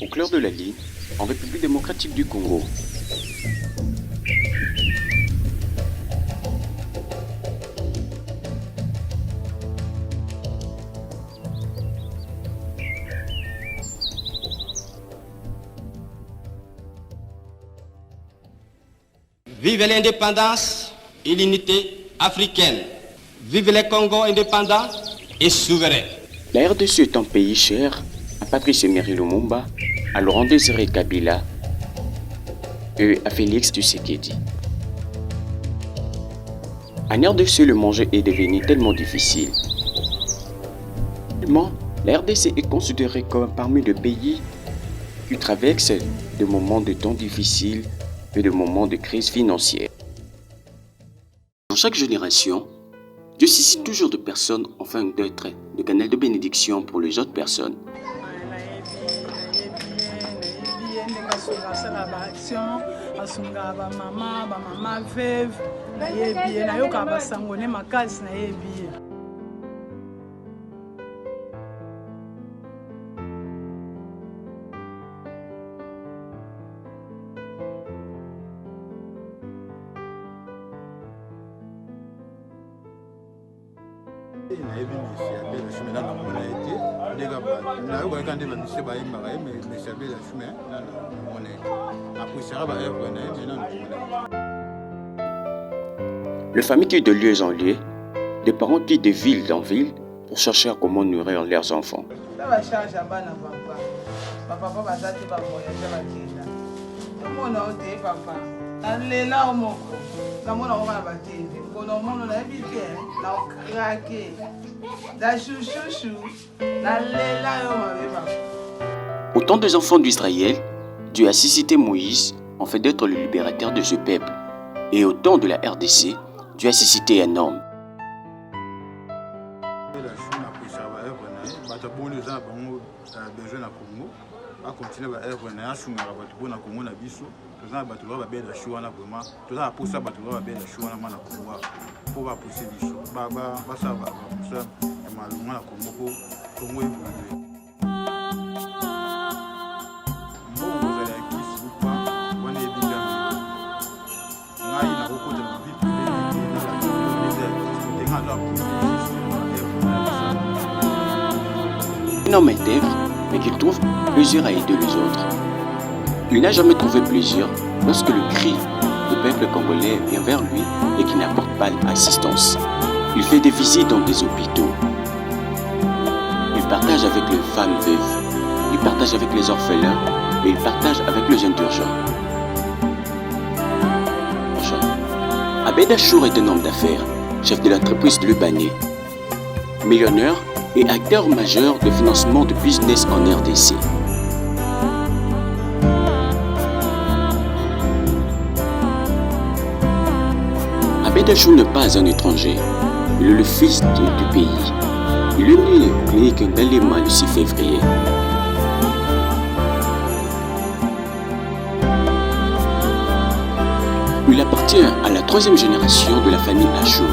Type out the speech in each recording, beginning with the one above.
au clair de la ligne, en République démocratique du Congo. Vive l'indépendance et l'unité africaine. Vive les Congo indépendants et souverains. La RDC est un pays cher à Patrice Emery Lumumba, à Laurent Désiré Kabila et à Félix Tshisekedi. En RDC, le manger est devenu tellement difficile. La RDC est considérée comme parmi les pays qui traversent des moments de temps difficiles et des moments de crise financière. Dans chaque génération, Dieu suscite toujours des personnes afin d'être le canal de bénédiction pour les autres personnes. Les familles quittent de lieu en lieu, les parents quittent de ville en ville pour chercher à comment nourrir leurs enfants. Au temps des enfants d'Israël, Dieu a suscité Moïse en fait d'être le libérateur de ce peuple. Et au temps de la RDC, Dieu a suscité un homme. Un homme intègre, mais qui trouve plaisir à aider les autres. Il n'a jamais trouvé plaisir lorsque le cri du peuple congolais vient vers lui et qu'il n'apporte pas l'assistance. Il fait des visites dans des hôpitaux. Il partage avec les femmes veuves. Il partage avec les orphelins et il partage avec les indigents. Abed Achour est un homme d'affaires, chef de l'entreprise Lubanais, millionnaire et acteur majeur de financement de business en RDC. Abed Achour n'est pas un étranger, il est le fils du pays. Il est né au clinique d'Alema le 6 février. Il appartient à la troisième génération de la famille Achour.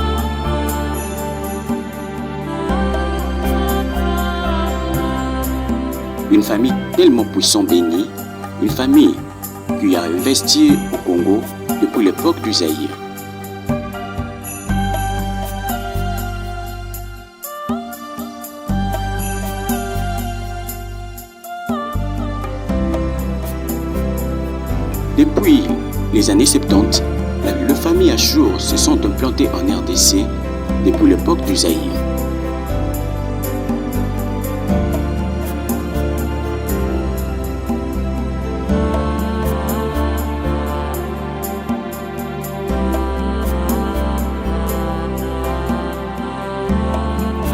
Une famille tellement puissante bénie, une famille qui a investi au Congo depuis l'époque du Zaïre. Depuis les années 70, les familles Achour se sont implantées en RDC depuis l'époque du Zaïre.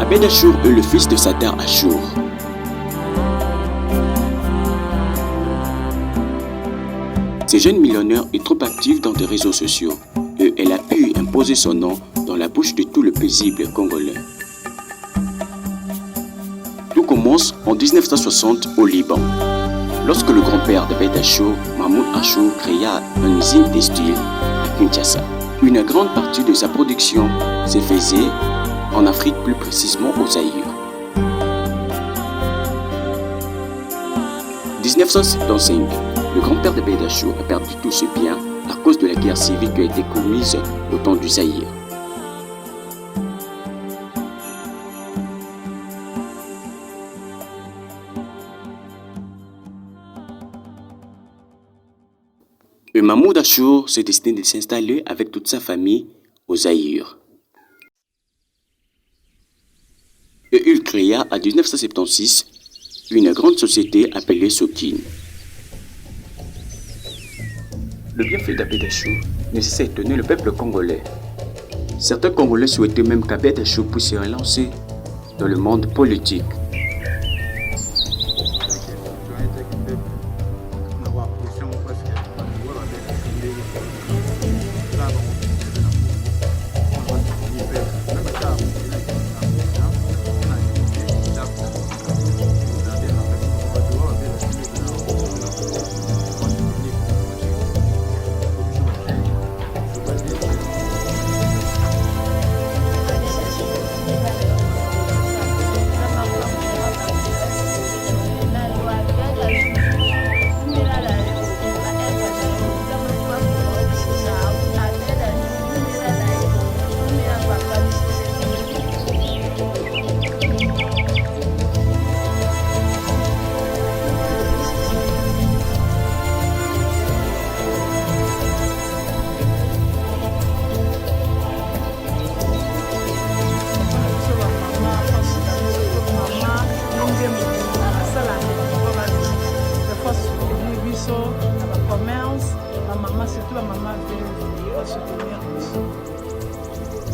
Abed Achour est le fils de Sadar Achour. Ce jeune millionnaire est trop actif dans des réseaux sociaux et elle a pu imposer son nom dans la bouche de tout le paisible Congolais. Tout commence en 1960 au Liban, lorsque le grand-père d'Abed Achour, Mahmoud Achour, créa une usine textile à Kinshasa. Une grande partie de sa production se faisait en Afrique, plus précisément au Zaïre. 1975, le grand-père de Bédachou a perdu tous ses biens à cause de la guerre civile qui a été commise au temps du Zaïre. Et Mahmoud Achour se destinait de s'installer avec toute sa famille au Zaïre. Et il créa en 1976 une grande société appelée Sokin. Le bienfait d'Abedachou ne cessait d'étonner le peuple congolais. Certains Congolais souhaitaient même qu'Abedachou puisse se relancer dans le monde politique.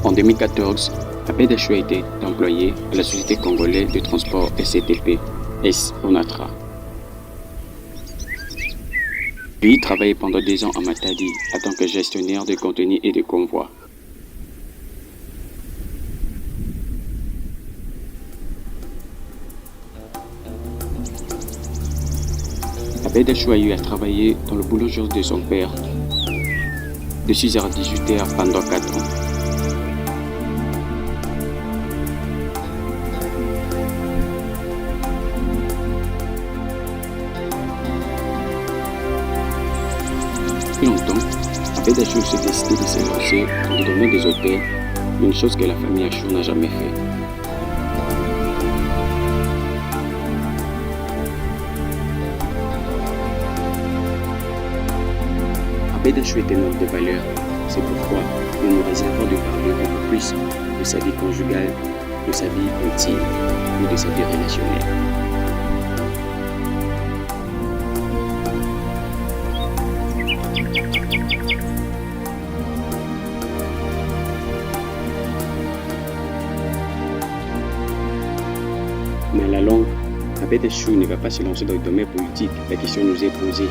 En 2014, Abedachou a été employé à la société congolaise de transport SCTP, S-ONATRA. Puis travaillé pendant 2 ans à Matadi en tant que gestionnaire de contenu et de convois. Abedachou a eu à travailler dans le boulangerie de son père de 6h à 18h pendant 4 ans. Longtemps, Abedachou s'est décidé de se lancer dans le domaine des hôtels, une chose que la famille Achour n'a jamais fait. Abedachou est un homme de valeur, c'est pourquoi nous nous réservons de parler un peu plus de sa vie conjugale, de sa vie intime ou de sa vie relationnelle. Mais à la longue, Abedachou ne va pas se lancer dans le domaine politique. La question nous est posée.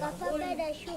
Papa Abedachou,